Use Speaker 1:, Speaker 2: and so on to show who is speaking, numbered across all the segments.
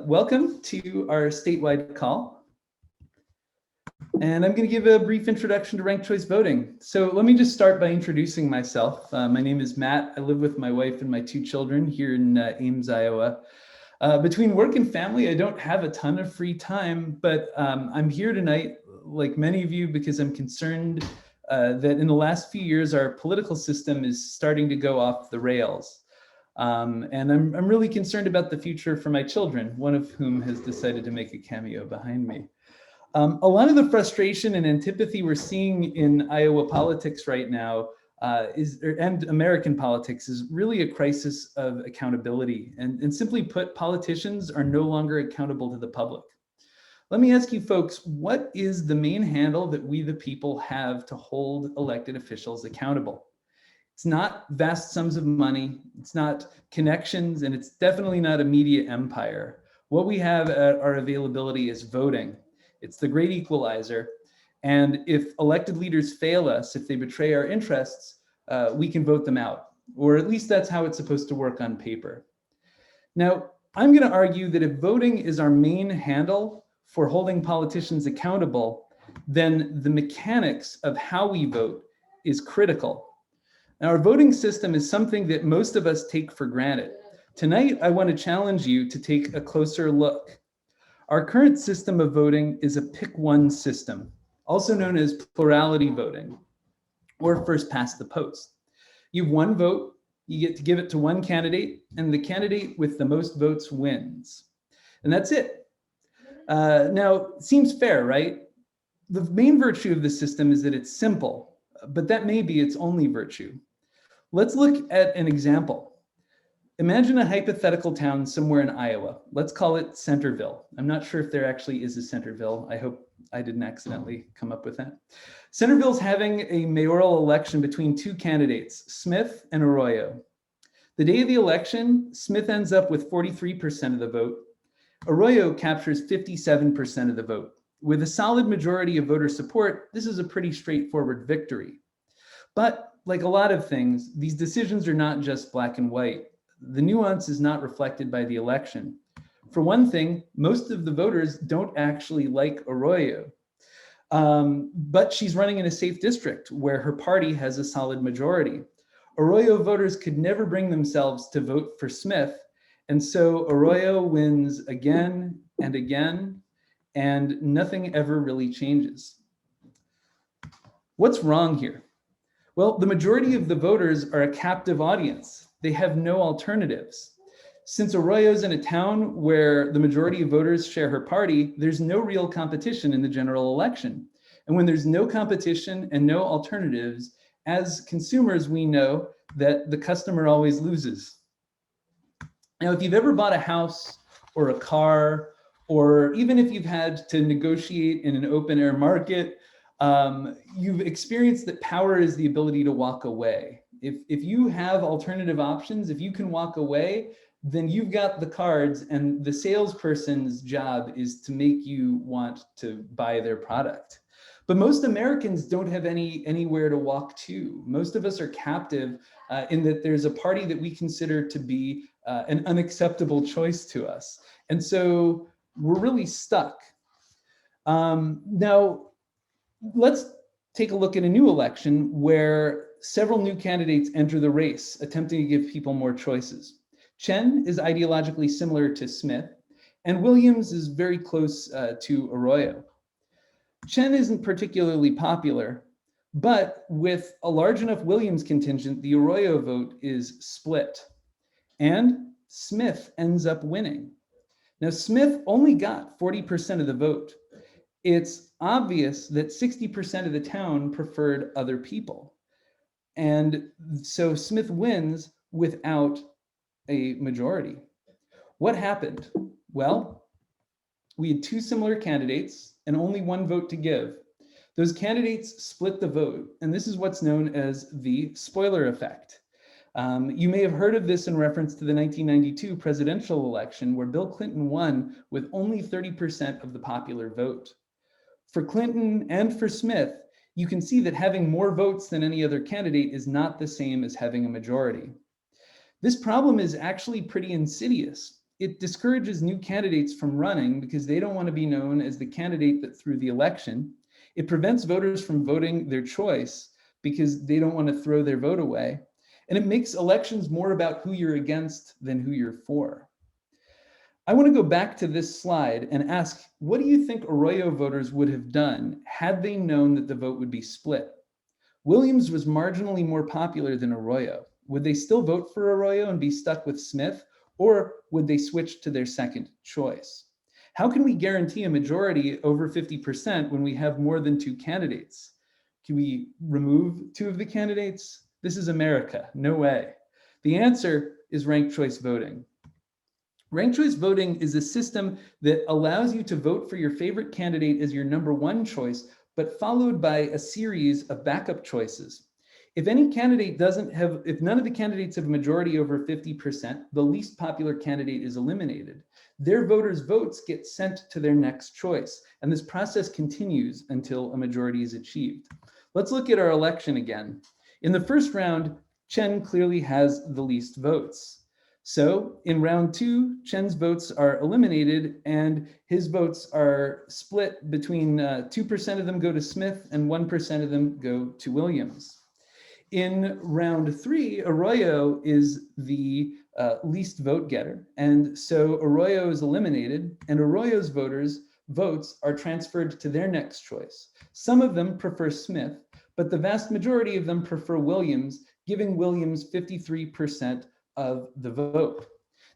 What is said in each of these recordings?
Speaker 1: Welcome to our statewide call. And I'm going to give a brief introduction to ranked choice voting. So let me just start by introducing myself. My name is Matt. I live with my wife and my two children here in Ames, Iowa. Between work and family, I don't have a ton of free time, but I'm here tonight, like many of you, because I'm concerned that in the last few years, our political system is starting to go off the rails. And I'm really concerned about the future for my children, one of whom has decided to make a cameo behind me. A lot of the frustration and antipathy we're seeing in Iowa politics right now and American politics is really a crisis of accountability. And simply put, politicians are no longer accountable to the public. Let me ask you folks, what is the main handle that we the people have to hold elected officials accountable? It's not vast sums of money, it's not connections, and it's definitely not a media empire. What we have at our availability is voting. It's the great equalizer. And if elected leaders fail us, if they betray our interests, we can vote them out, or at least that's how it's supposed to work on paper. Now, I'm going to argue that if voting is our main handle for holding politicians accountable, then the mechanics of how we vote is critical. Now, our voting system is something that most of us take for granted. Tonight, I want to challenge you to take a closer look. Our current system of voting is a pick one system, also known as plurality voting, or first past the post. You have one vote, you get to give it to one candidate, and the candidate with the most votes wins. And that's it. Now, it seems fair, right? The main virtue of the system is that it's simple, but that may be its only virtue. Let's look at an example. Imagine a hypothetical town somewhere in Iowa. Let's call it Centerville. I'm not sure if there actually is a Centerville. I hope I didn't accidentally come up with that. Centerville's having a mayoral election between two candidates, Smith and Arroyo. The day of the election, Smith ends up with 43% of the vote. Arroyo captures 57% of the vote. With a solid majority of voter support, this is a pretty straightforward victory. But like a lot of things, these decisions are not just black and white. The nuance is not reflected by the election. For one thing, most of the voters don't actually like Arroyo, but she's running in a safe district where her party has a solid majority. Arroyo voters could never bring themselves to vote for Smith, and so Arroyo wins again and again, and nothing ever really changes. What's wrong here? Well, the majority of the voters are a captive audience. They have no alternatives. Since Arroyo's in a town where the majority of voters share her party, there's no real competition in the general election. And when there's no competition and no alternatives, as consumers, we know that the customer always loses. Now, if you've ever bought a house or a car, or even if you've had to negotiate in an open air market, you've experienced that power is the ability to walk away. If you have alternative options, if you can walk away, then you've got the cards, and the salesperson's job is to make you want to buy their product. But most Americans don't have anywhere to walk to. Most of us are captive in that there's a party that we consider to be an unacceptable choice to us. And so we're really stuck. Now, let's take a look at a new election where several new candidates enter the race, attempting to give people more choices. Chen is ideologically similar to Smith, and Williams is very close to Arroyo. Chen isn't particularly popular, but with a large enough Williams contingent, the Arroyo vote is split, and Smith ends up winning. Now, Smith only got 40% of the vote. It's obvious that 60% of the town preferred other people. And so Smith wins without a majority. What happened? Well, we had two similar candidates and only one vote to give. Those candidates split the vote, and this is what's known as the spoiler effect. You may have heard of this in reference to the 1992 presidential election, where Bill Clinton won with only 30% of the popular vote. For Clinton and for Smith, you can see that having more votes than any other candidate is not the same as having a majority. This problem is actually pretty insidious. it discourages new candidates from running because they don't want to be known as the candidate that threw the election. It prevents voters from voting their choice because they don't want to throw their vote away. And it makes elections more about who you're against than who you're for. I want to go back to this slide and ask, what do you think Arroyo voters would have done had they known that the vote would be split? Williams was marginally more popular than Arroyo. Would they still vote for Arroyo and be stuck with Smith, or would they switch to their second choice? How can we guarantee a majority over 50% when we have more than two candidates? Can we remove two of the candidates? This is America, no way. The answer is ranked choice voting. Ranked choice voting is a system that allows you to vote for your favorite candidate as your number one choice, but followed by a series of backup choices. If any candidate if none of the candidates have a majority over 50%, the least popular candidate is eliminated. Their voters' votes get sent to their next choice, and this process continues until a majority is achieved. Let's look at our election again. In the first round, Chen clearly has the least votes. So in round two, Chen's votes are eliminated and his votes are split between 2% of them go to Smith and 1% of them go to Williams. In round three, Arroyo is the least vote getter. And so Arroyo is eliminated and Arroyo's votes are transferred to their next choice. Some of them prefer Smith, but the vast majority of them prefer Williams, giving Williams 53% of the vote.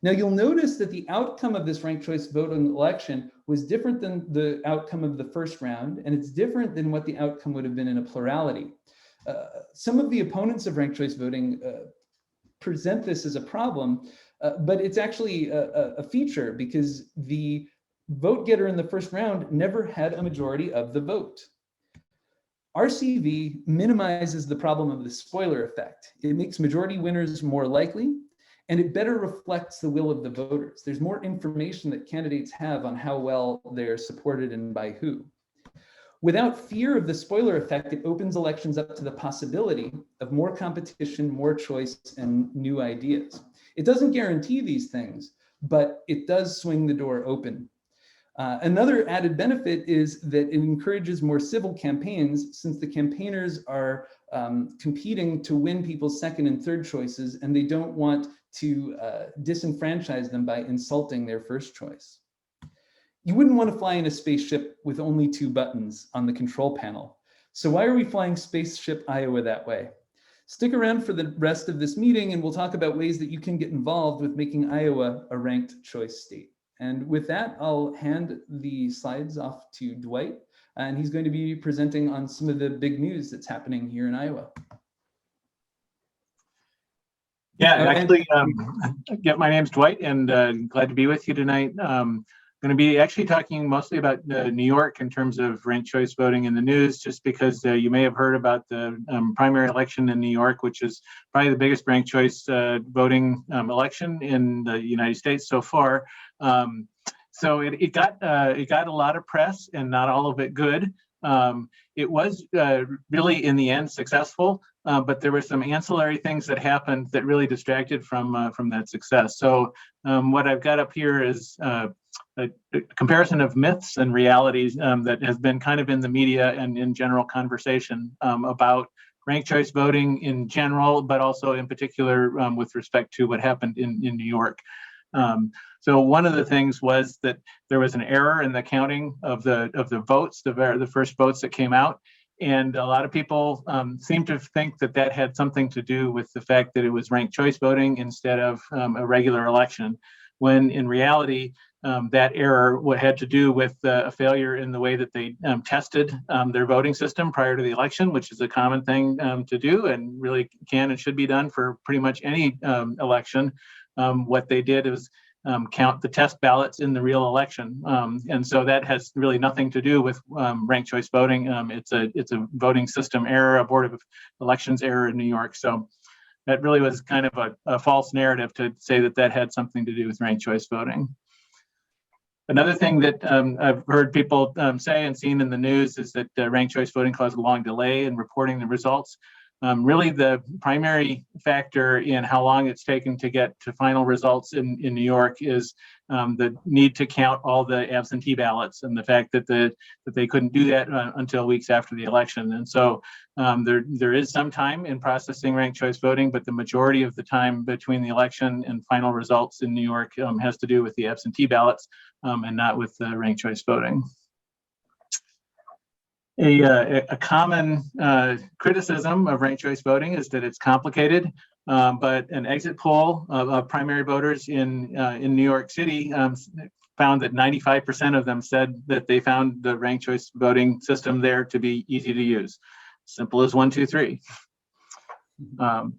Speaker 1: Now you'll notice that the outcome of this ranked choice voting election was different than the outcome of the first round, and it's different than what the outcome would have been in a plurality. Some of the opponents of ranked choice voting present this as a problem, but it's actually a feature because the vote getter in the first round never had a majority of the vote. RCV minimizes the problem of the spoiler effect. It makes majority winners more likely, and it better reflects the will of the voters. There's more information that candidates have on how well they're supported and by who. Without fear of the spoiler effect, it opens elections up to the possibility of more competition, more choice, and new ideas. It doesn't guarantee these things, but it does swing the door open. Another added benefit is that it encourages more civil campaigns since the campaigners are competing to win people's second and third choices, and they don't want to disenfranchise them by insulting their first choice. You wouldn't want to fly in a spaceship with only two buttons on the control panel. So why are we flying Spaceship Iowa that way? Stick around for the rest of this meeting and we'll talk about ways that you can get involved with making Iowa a ranked choice state. And with that, I'll hand the slides off to Dwight, and he's going to be presenting on some of the big news that's happening here in Iowa.
Speaker 2: Yeah, actually, my name's Dwight, and glad to be with you tonight. Going to be actually talking mostly about New York in terms of ranked choice voting in the news, just because you may have heard about the primary election in New York, which is probably the biggest ranked choice voting election in the United States so far. So it got a lot of press, and not all of it good. It was really in the end successful, but there were some ancillary things that happened that really distracted from that success. So what I've got up here is a comparison of myths and realities that has been kind of in the media and in general conversation about ranked choice voting in general, but also in particular with respect to what happened in New York. So one of the things was that there was an error in the counting of the votes, the first votes that came out. And a lot of people seem to think that that had something to do with the fact that it was ranked choice voting instead of a regular election, when in reality, that error had to do with a failure in the way that they tested their voting system prior to the election, which is a common thing to do and really can and should be done for pretty much any election. What they did is count the test ballots in the real election. And so that has really nothing to do with ranked choice voting. It's a voting system error, a Board of Elections error in New York. So that really was kind of a false narrative to say that that had something to do with ranked choice voting. Another thing that I've heard people say and seen in the news is that ranked choice voting caused a long delay in reporting the results. Really, the primary factor in how long it's taken to get to final results in New York is the need to count all the absentee ballots, and the fact that that they couldn't do that until weeks after the election. And so there is some time in processing ranked choice voting, but the majority of the time between the election and final results in New York has to do with the absentee ballots and not with the ranked choice voting. A common criticism of ranked choice voting is that it's complicated, but an exit poll of primary voters in New York City found that 95% of them said that they found the ranked choice voting system there to be easy to use. Simple as 1, 2, 3. And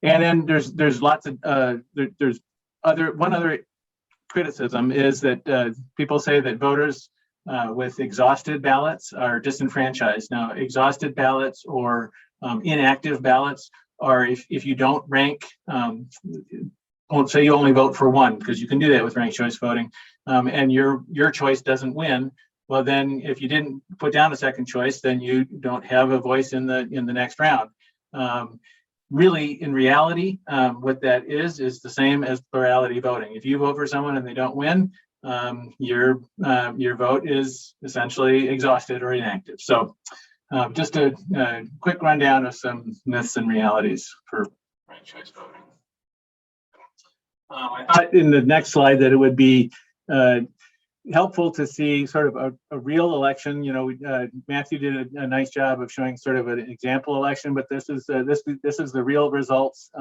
Speaker 2: then there's lots of one other criticism is that people say that voters with exhausted ballots are disenfranchised. Now, exhausted ballots or inactive ballots are if you don't rank, won't say you only vote for one, because you can do that with ranked choice voting, and your choice doesn't win. Well, then if you didn't put down a second choice, then you don't have a voice in the next round. Really, in reality, what that is the same as plurality voting. If you vote for someone and they don't win, your vote is essentially exhausted or inactive. So just a quick rundown of some myths and realities for ranked choice voting. I thought in the next slide that it would be helpful to see sort of a real election. You know, Matthew did a nice job of showing sort of an example election, but this is the real results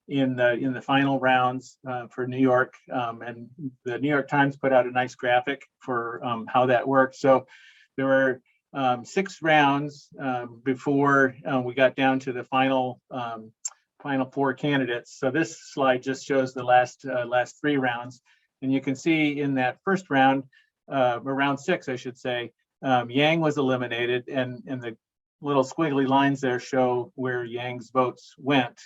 Speaker 2: in the final rounds for New York, and the New York Times put out a nice graphic for how that worked. So there were 6 rounds before we got down to the final 4 candidates. So this slide just shows the last 3 rounds, and you can see in that first round, or round 6, I should say, Yang was eliminated, and the little squiggly lines there show where Yang's votes went.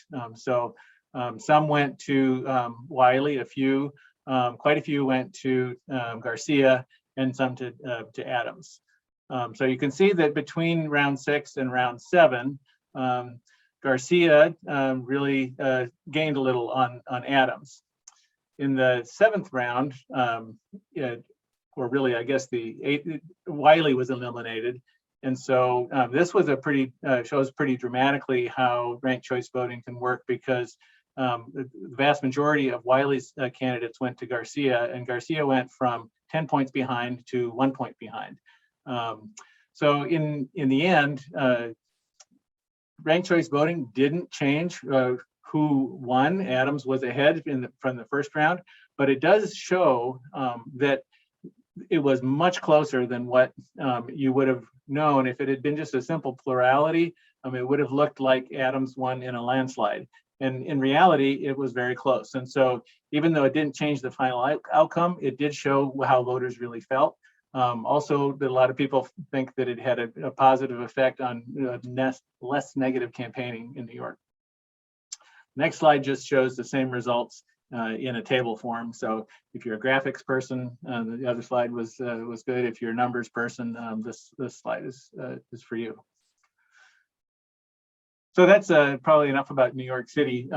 Speaker 2: Some went to Wiley, quite a few went to Garcia, and some to Adams. So you can see that between round 6 and round 7, Garcia really gained a little on Adams. In the 7th round, or really, I guess the 8th, Wiley was eliminated. And so this was shows pretty dramatically how ranked choice voting can work, because the vast majority of Wiley's candidates went to Garcia, and Garcia went from 10 points behind to 1 point behind. So in the end, ranked choice voting didn't change who won. Adams was ahead from the first round, but it does show that it was much closer than what you would have known if it had been just a simple plurality. It would have looked like Adams won in a landslide. And in reality, it was very close. And so even though it didn't change the final outcome, it did show how voters really felt. Also, a lot of people think that it had a positive effect on less negative campaigning in New York. Next slide just shows the same results in a table form. So if you're a graphics person, the other slide was good. If you're a numbers person, this slide is for you. So that's probably enough about New York City.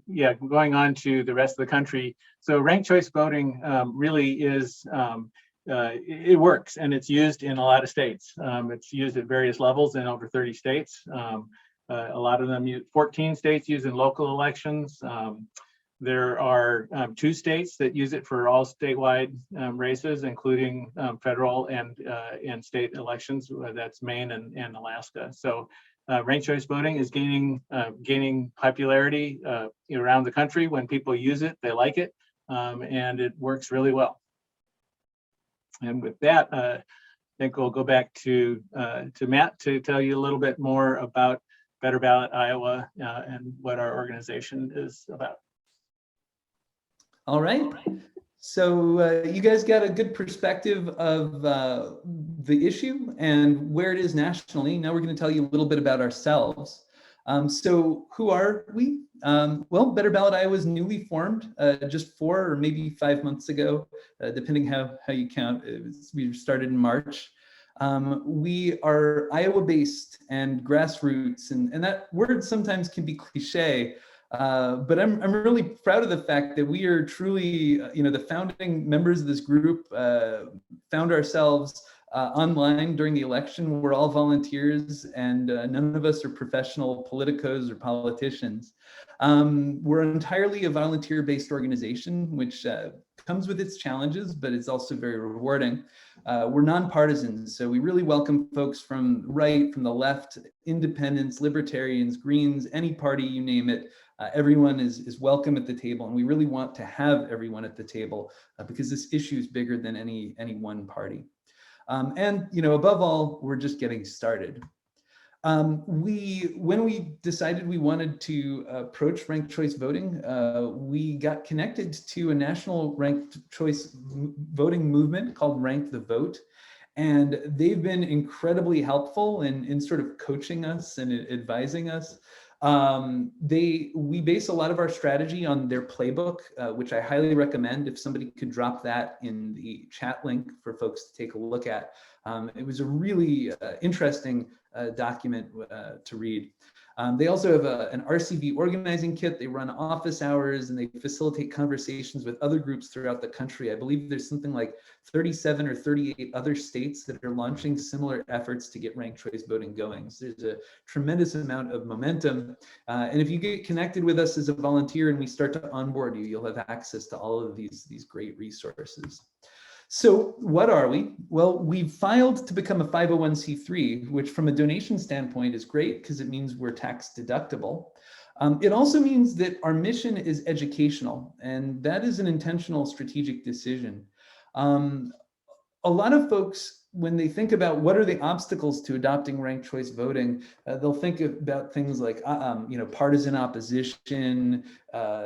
Speaker 2: Yeah, going on to the rest of the country. So ranked choice voting really is, it works, and it's used in a lot of states. It's used at various levels in over 30 states. A lot of them, 14 states use in local elections. There are 2 states that use it for all statewide races, including federal and state elections. That's Maine and Alaska. So ranked choice voting is gaining popularity around the country. When people use it, they like it, and it works really well. And with that, I think we'll go back to Matt to tell you a little bit more about Better Ballot Iowa and what our organization is about.
Speaker 1: All right. So you guys got a good perspective of the issue and where it is nationally. Now we're going to tell you a little bit about ourselves. So who are we? Well, Better Ballot Iowa was newly formed just 4 or maybe 5 months ago, depending how you count. We started in March. We are Iowa-based and grassroots, and that word sometimes can be cliche, but I'm really proud of the fact that we are truly, the founding members of this group found ourselves online during the election. We're all volunteers, and none of us are professional politicos or politicians. We're entirely a volunteer-based organization, which comes with its challenges, but it's also very rewarding. We're nonpartisan, so we really welcome folks from the right, from the left, independents, libertarians, Greens, any party, you name it. Everyone is welcome at the table, and we really want to have everyone at the table because this issue is bigger than any one party. And above all, we're just getting started. When we decided we wanted to approach ranked choice voting, we got connected to a national ranked choice voting movement called Rank the Vote. And they've been incredibly helpful in sort of coaching us and advising us. We base a lot of our strategy on their playbook, which I highly recommend if somebody could drop that in the chat link for folks to take a look at. It was a really interesting document to read. They also have an RCV organizing kit. They run office hours and they facilitate conversations with other groups throughout the country. I believe there's something like 37 or 38 other states that are launching similar efforts to get ranked choice voting going. So there's a tremendous amount of momentum. And if you get connected with us as a volunteer and we start to onboard you, you'll have access to all of these great resources. So what are we? Well, we've filed to become a 501c3, which from a donation standpoint is great because it means we're tax deductible. It also means that our mission is educational, and that is an intentional strategic decision. A lot of folks, when they think about what are the obstacles to adopting ranked choice voting, they'll think about things like, partisan opposition,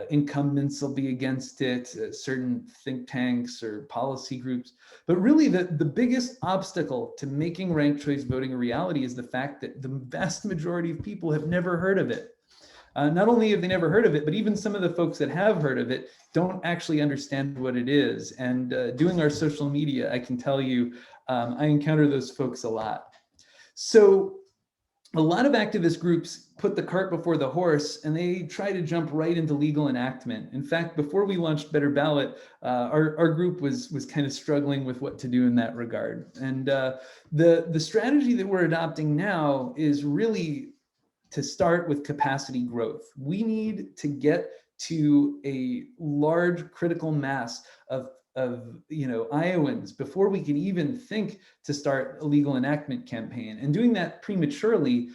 Speaker 1: incumbents will be against it, certain think tanks or policy groups. But really the biggest obstacle to making ranked choice voting a reality is the fact that the vast majority of people have never heard of it. Not only have they never heard of it, but even some of the folks that have heard of it don't actually understand what it is. And doing our social media, I can tell you, I encounter those folks a lot. So a lot of activist groups put the cart before the horse and they try to jump right into legal enactment. In fact, before we launched Better Ballot, our group was kind of struggling with what to do in that regard. And the strategy that we're adopting now is really to start with capacity growth. We need to get to a large critical mass of Iowans before we can even think to start a legal enactment campaign. And doing that prematurely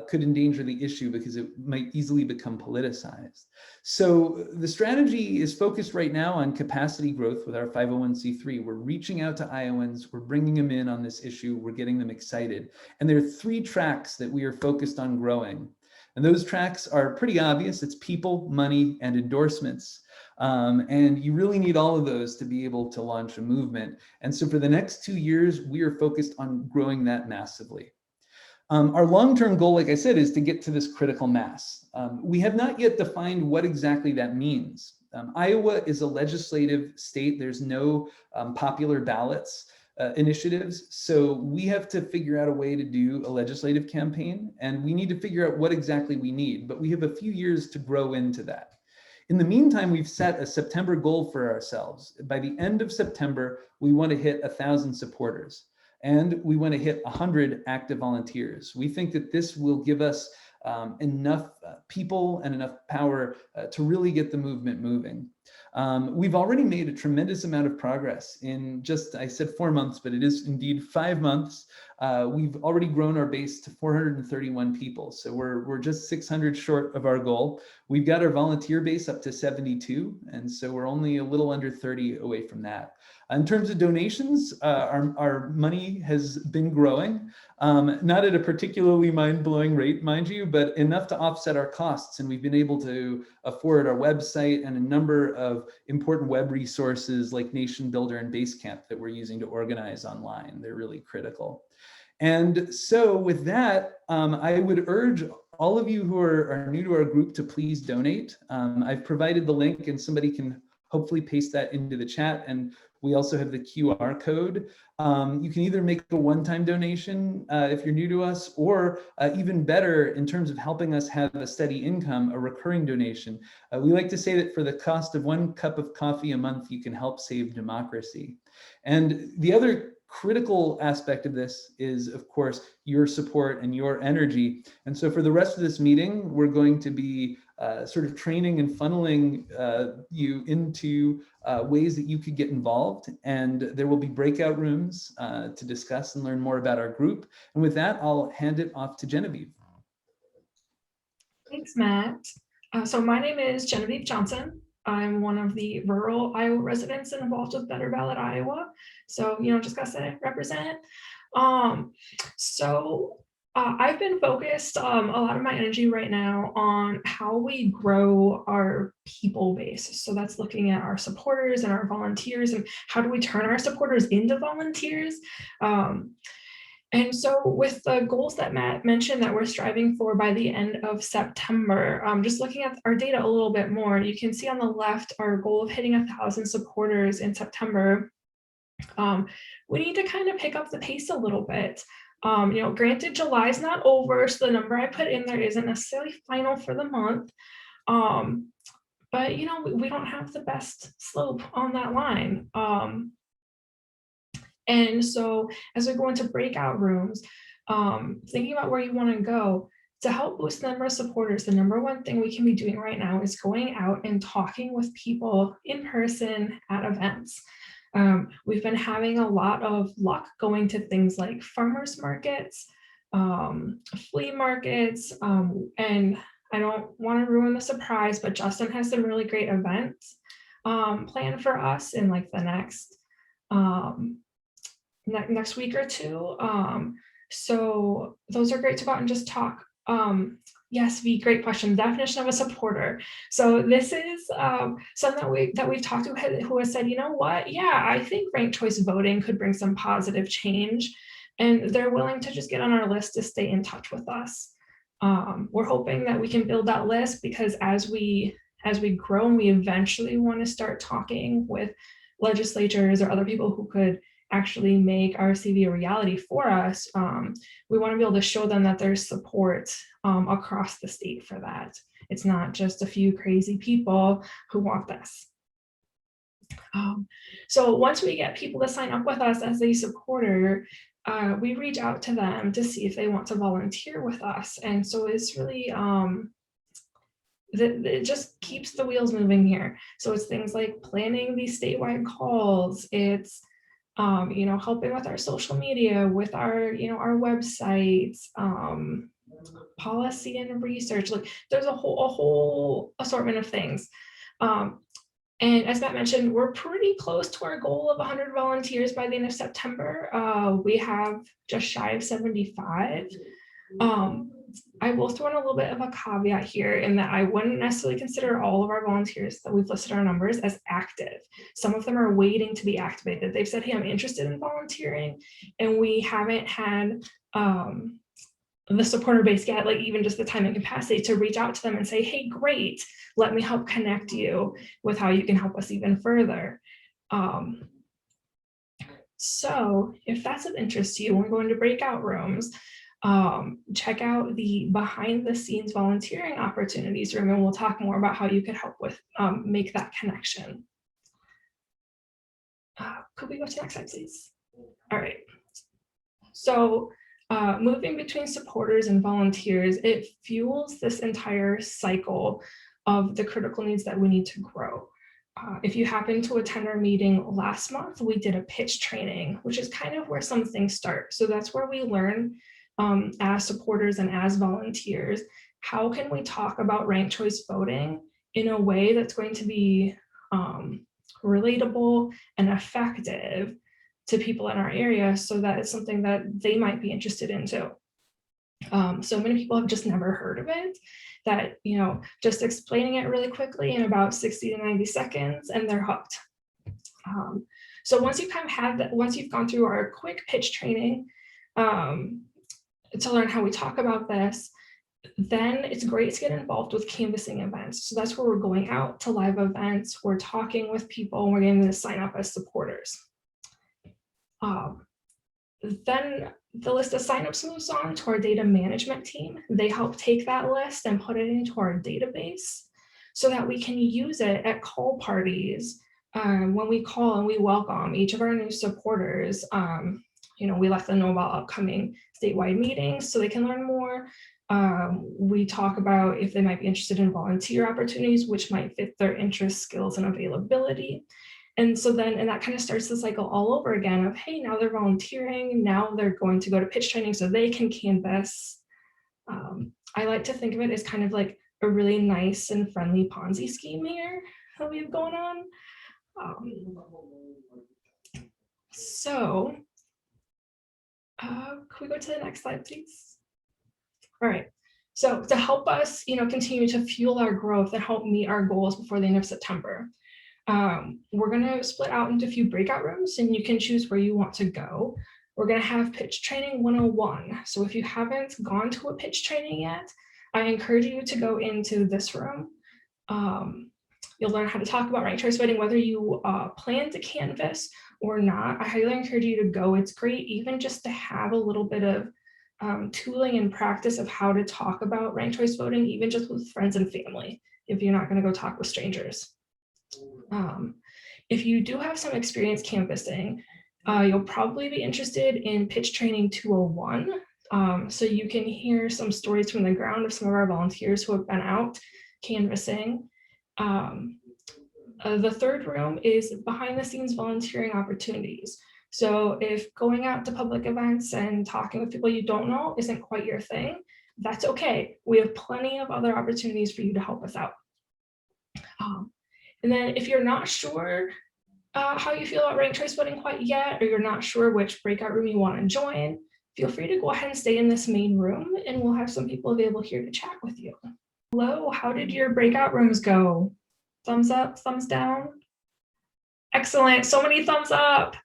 Speaker 1: could endanger the issue because it might easily become politicized. So the strategy is focused right now on capacity growth with our 501c3. We're reaching out to Iowans, we're bringing them in on this issue, we're getting them excited. And there are 3 tracks that we are focused on growing. And those tracks are pretty obvious. It's people, money, and endorsements. And you really need all of those to be able to launch a movement. And so for the next 2 years, we are focused on growing that massively. Our long-term goal, like I said, is to get to this critical mass. We have not yet defined what exactly that means. Iowa is a legislative state. There's no popular ballots initiatives. So we have to figure out a way to do a legislative campaign, and we need to figure out what exactly we need, but we have a few years to grow into that. In the meantime, we've set a September goal for ourselves. By the end of September, we want to hit 1,000 supporters, and we want to hit 100 active volunteers. We think that this will give us enough people and enough power to really get the movement moving. We've already made a tremendous amount of progress in just, I said 4 months, but it is indeed 5 months. We've already grown our base to 431 people. So we're just 600 short of our goal. We've got our volunteer base up to 72. And so we're only a little under 30 away from that. In terms of donations, our money has been growing, not at a particularly mind-blowing rate, mind you, but enough to offset our costs. And we've been able to afford our website and a number of important web resources like Nation Builder and Basecamp that we're using to organize online. They're really critical. And so with that, I would urge all of you who are new to our group to please donate. I've provided the link and somebody can hopefully paste that into the chat. And We also have the QR code. You can either make a one-time donation if you're new to us, or even better, in terms of helping us have a steady income, a recurring donation. We like to say that for the cost of 1 cup of coffee a month, you can help save democracy. And the other critical aspect of this is, of course, your support and your energy. And so for the rest of this meeting, we're going to be sort of training and funneling you into ways that you could get involved. And there will be breakout rooms to discuss and learn more about our group. And with that, I'll hand it off to Genevieve.
Speaker 3: Thanks, Matt. So my name is Genevieve Johnson. I'm one of the rural Iowa residents involved with Better Ballot Iowa. So, just gotta say, represent. I've been focused a lot of my energy right now on how we grow our people base. So that's looking at our supporters and our volunteers, and how do we turn our supporters into volunteers. And so with the goals that Matt mentioned that we're striving for by the end of September, just looking at our data a little bit more, you can see on the left our goal of hitting 1,000 supporters in September. We need to kind of pick up the pace a little bit. Granted, July is not over, so the number I put in there isn't necessarily final for the month. But we don't have the best slope on that line. And so as we go into breakout rooms, thinking about where you want to go to help boost the number of supporters, the number one thing we can be doing right now is going out and talking with people in person at events. We've been having a lot of luck going to things like farmers markets, flea markets, and I don't want to ruin the surprise, but Justin has some really great events planned for us in like the next week or two. So those are great to go out and just talk. Yes, V, great question. Definition of a supporter. So this is something that we've talked to who has said, you know what? Yeah, I think ranked choice voting could bring some positive change, and they're willing to just get on our list to stay in touch with us. We're hoping that we can build that list, because as we grow and we eventually want to start talking with legislatures or other people who could actually make RCV a reality for us, we want to be able to show them that there's support across the state for that. It's not just a few crazy people who want this. So once we get people to sign up with us as a supporter, we reach out to them to see if they want to volunteer with us. And so it's really, it just keeps the wheels moving here. So it's things like planning these statewide calls. It's helping with our social media, with our, our websites, policy and research. Like there's a whole assortment of things. And as Matt mentioned, we're pretty close to our goal of 100 volunteers by the end of September. We have just shy of 75. I will throw in a little bit of a caveat here, in that I wouldn't necessarily consider all of our volunteers that we've listed our numbers as active. Some of them are waiting to be activated. They've said, hey, I'm interested in volunteering, and we haven't had the supporter base yet, like even just the time and capacity to reach out to them and say, hey, great, let me help connect you with how you can help us even further. So if that's of interest to you, we're going to breakout rooms. Check out the behind the scenes volunteering opportunities room, and we'll talk more about how you can help with make that connection. Could we go to the next slide, please? All right. So moving between supporters and volunteers, it fuels this entire cycle of the critical needs that we need to grow. If you happen to attend our meeting last month, we did a pitch training, which is kind of where some things start. So that's where we learn as supporters and as volunteers, how can we talk about ranked choice voting in a way that's going to be relatable and effective to people in our area, so that it's something that they might be interested in too. So many people have just never heard of it, that, just explaining it really quickly in about 60 to 90 seconds and they're hooked. So once you kind of have that, once you've gone through our quick pitch training, to learn how we talk about this, then it's great to get involved with canvassing events. So that's where we're going out to live events, we're talking with people, and we're getting them to sign up as supporters. Then the list of signups moves on to our data management team. They help take that list and put it into our database so that we can use it at call parties. When we call and we welcome each of our new supporters, we let them know about upcoming statewide meetings so they can learn more. We talk about if they might be interested in volunteer opportunities, which might fit their interests, skills, and availability. And so then, and that kind of starts the cycle all over again of, hey, now they're volunteering, now they're going to go to pitch training so they can canvass. I like to think of it as kind of like a really nice and friendly Ponzi scheme here that we have going on. Can we go to the next slide, please? All right. So to help us, continue to fuel our growth and help meet our goals before the end of September, we're going to split out into a few breakout rooms, and you can choose where you want to go. We're going to have pitch training 101. So if you haven't gone to a pitch training yet, I encourage you to go into this room. You'll learn how to talk about ranked choice voting, whether you plan to canvass or not. I highly encourage you to go. It's great even just to have a little bit of tooling and practice of how to talk about ranked choice voting, even just with friends and family, if you're not going to go talk with strangers. If you do have some experience canvassing, you'll probably be interested in pitch training 201. So you can hear some stories from the ground of some of our volunteers who have been out canvassing. The third room is behind the scenes volunteering opportunities. So if going out to public events and talking with people you don't know isn't quite your thing, that's okay. We have plenty of other opportunities for you to help us out. And then if you're not sure how you feel about ranked choice voting quite yet, or you're not sure which breakout room you want to join, feel free to go ahead and stay in this main room, and we'll have some people available here to chat with you. Hello, how did your breakout rooms go? Thumbs up, thumbs down? Excellent, so many thumbs up.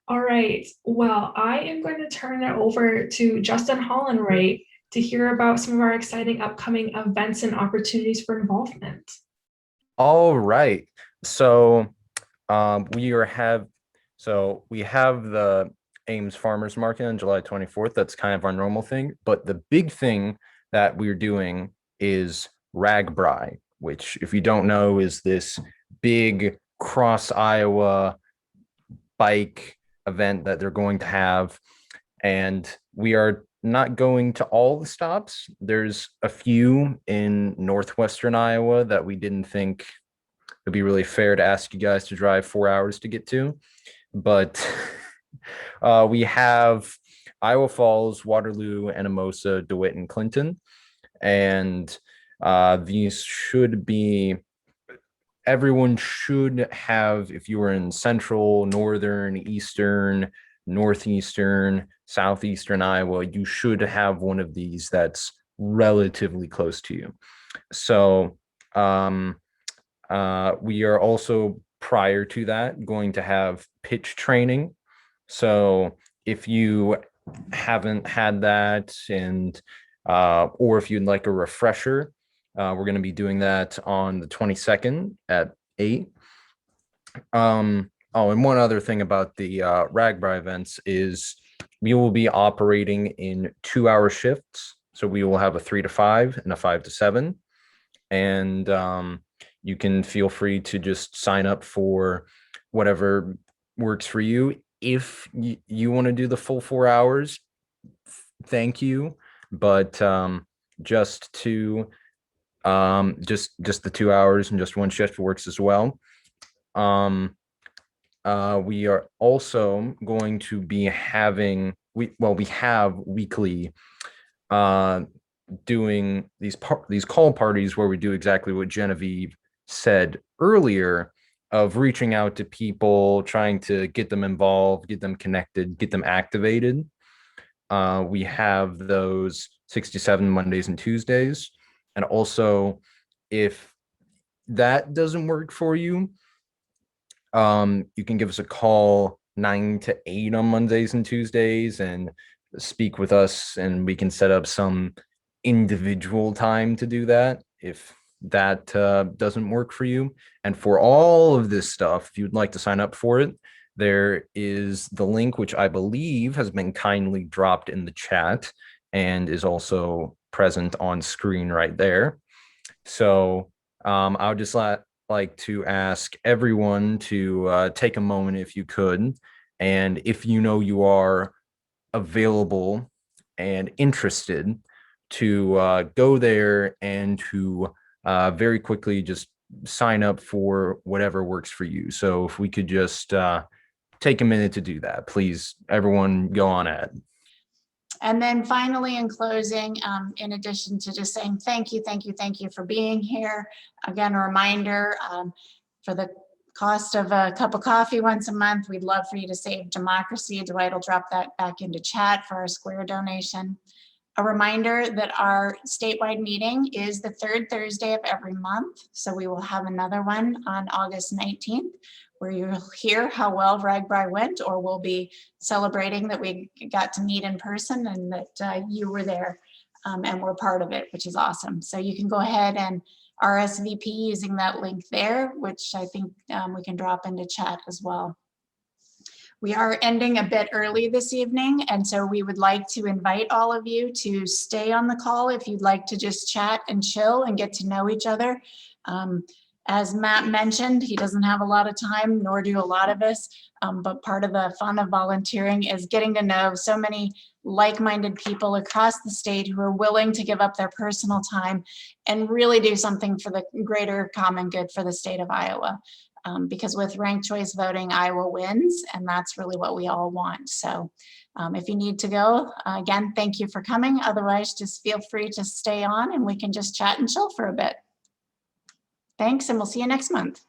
Speaker 3: All right, well, I am going to turn it over to Justin Hollenwright to hear about some of our exciting upcoming events and opportunities for involvement.
Speaker 4: All right, so we have the Ames Farmers Market on July 24th. That's kind of our normal thing, but the big thing that we're doing is RAGBRAI, which, if you don't know, is this big cross Iowa bike event that they're going to have. And we are not going to all the stops. There's a few in northwestern Iowa that we didn't think it'd be really fair to ask you guys to drive 4 hours to get to, but we have Iowa Falls, Waterloo, Anamosa, DeWitt, and Clinton. And these should be, everyone should have, if you were in central, northern, eastern, northeastern, southeastern Iowa, you should have one of these that's relatively close to you. So we are also, prior to that, going to have pitch training. So if you haven't had that, and or if you'd like a refresher, we're going to be doing that on the 22nd at 8. Oh, and one other thing about the RAGBRAI events is we will be operating in 2-hour shifts. So we will have a 3 to 5 and a 5 to 7. And you can feel free to just sign up for whatever works for you. If you want to do the full 4 hours, thank you. But just the 2 hours and just one shift works as well. We are also going to be having, we have weekly doing these call parties where we do exactly what Genevieve said earlier, of reaching out to people, trying to get them involved, get them connected, get them activated. We have those 67 Mondays and Tuesdays. And also, if that doesn't work for you, you can give us a call 9 to 8 on Mondays and Tuesdays and speak with us, and we can set up some individual time to do that if that doesn't work for you. And for all of this stuff, if you'd like to sign up for it, there is the link, which I believe has been kindly dropped in the chat and is also present on screen right there. So I would just like to ask everyone to take a moment if you could. And if you know you are available and interested, to go there and to very quickly just sign up for whatever works for you. So if we could just take a minute to do that, please, everyone go on ahead.
Speaker 5: And then finally, in closing, in addition to just saying thank you for being here, again, a reminder, for the cost of a cup of coffee once a month, we'd love for you to save democracy. Dwight will drop that back into chat for our Square donation. A reminder that our statewide meeting is the third Thursday of every month. So we will have another one on August 19th, where you'll hear how well RAGBRAI went, or we'll be celebrating that we got to meet in person and that you were there and were part of it, which is awesome. So you can go ahead and RSVP using that link there, which I think we can drop into chat as well. We are ending a bit early this evening, and so we would like to invite all of you to stay on the call if you'd like to just chat and chill and get to know each other. As Matt mentioned, he doesn't have a lot of time, nor do a lot of us, but part of the fun of volunteering is getting to know so many like-minded people across the state who are willing to give up their personal time and really do something for the greater common good for the state of Iowa. Because with ranked choice voting, Iowa wins, and that's really what we all want. So if you need to go, again, thank you for coming. Otherwise, just feel free to stay on and we can just chat and chill for a bit. Thanks, and we'll see you next month.